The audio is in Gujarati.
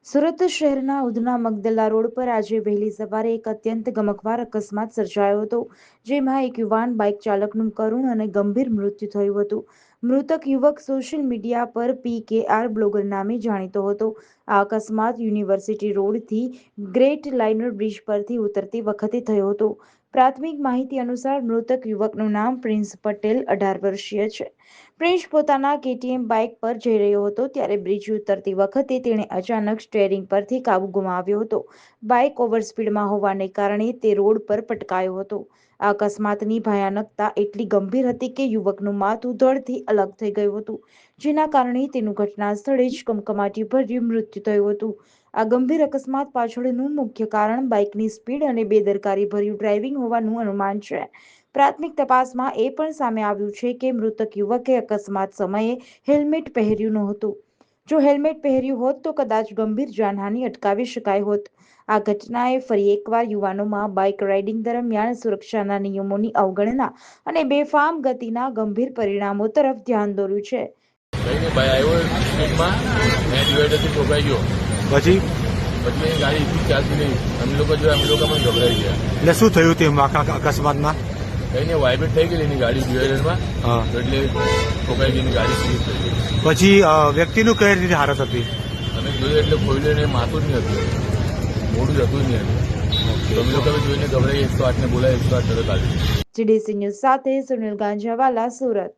સુરત શહેરના ઉધના મગદલા રોડ પર આજે વહેલી સવારે એક અત્યંત ગમખ્વાર અકસ્માત સર્જાયો હતો, જેમાં એક યુવાન બાઇક ચાલકનું કરુણ અને ગંભીર મૃત્યુ થયું હતું. મૃતક યુવક સોશિયલ મીડિયા પર PKR બ્લોગર નામે જાણીતો હતો. આ અકસ્માત યુનિવર્સિટી રોડથી ગ્રેટ લાઇનર બ્રિજ પરથી ઉતરતી વખતે થયો હતો. પ્રાથમિક માહિતી અનુસાર મૃતક યુવકનું નામ પ્રિન્સ પટેલ 18 વર્ષીય છે. પ્રિન્સ પોતાના KTM બાઇક પર જઈ રહ્યો હતો ત્યારે બ્રિજ ઉતરતી વખતે તેણે અચાનક સ્ટીયરિંગ પરથી કાબુ ગુમાવ્યો હતો. બાઇક ઓવર સ્પીડમાં હોવાને કારણે તે રોડ પર પટકાયો હતો. આ અકસ્માતની ભયાનકતા એટલી ગંભીર હતી કે યુવકનું માથું ધડથી અલગ થઈ ગયું હતું, જેના કારણે તેનું ઘટના સ્થળે જ કમકમાટીભર્યું મૃત્યુ થયું હતું. આ ગંભીર અકસ્માત પાછળનું મુખ્ય કારણ બાઇકની સ્પીડ અને બેદરકારીભર્યું ડ્રાઇવિંગ હોવાનું અનુમાન છે. પ્રાથમિક તપાસમાં એ પણ સામે આવ્યું છે કે મૃતક યુવકે અકસ્માત સમયે હેલ્મેટ પહેર્યું નહોતું. જો હેલ્મેટ પહેર્યું હોત તો કદાચ ગંભીર જાનહાનિ અટકાવી શકાય હોત. આ ઘટનાએ ફરી એકવાર યુવાનોમાં બાઇક રાઇડિંગ દરમિયાન સુરક્ષાના નિયમોની અવગણના અને બેફામ ગતિના ગંભીર પરિણામો તરફ ધ્યાન દોર્યું છે. પછી ગાડી એટલી ચાલતી નહીં. અમે લોકો પણ ગભરાઈ ગયા. એટલે શું થયું તેમ અકસ્માતમાં? કઈને વાઇબ્રેટ થઈ ગઈ એની ગાડી ડિવાઈડરમાં, એટલે ઠોકાઈ ગઈ ગાડી સ્લીપ થઈ ગઈ. પછી વ્યક્તિનું કઈ રીતે હાલત હતી? અમે જોયું એટલે ખોલ્યું ને માથું જ નહીં હતું, મોઢું જતું જ નહીં હતું. અમે લોકો જોઈને ગભરાઈ 108 ને બોલાય 108 તરત આવી. GDC ન્યૂઝ સાથે સુનિલ ગાંજાવાલા, સુરત.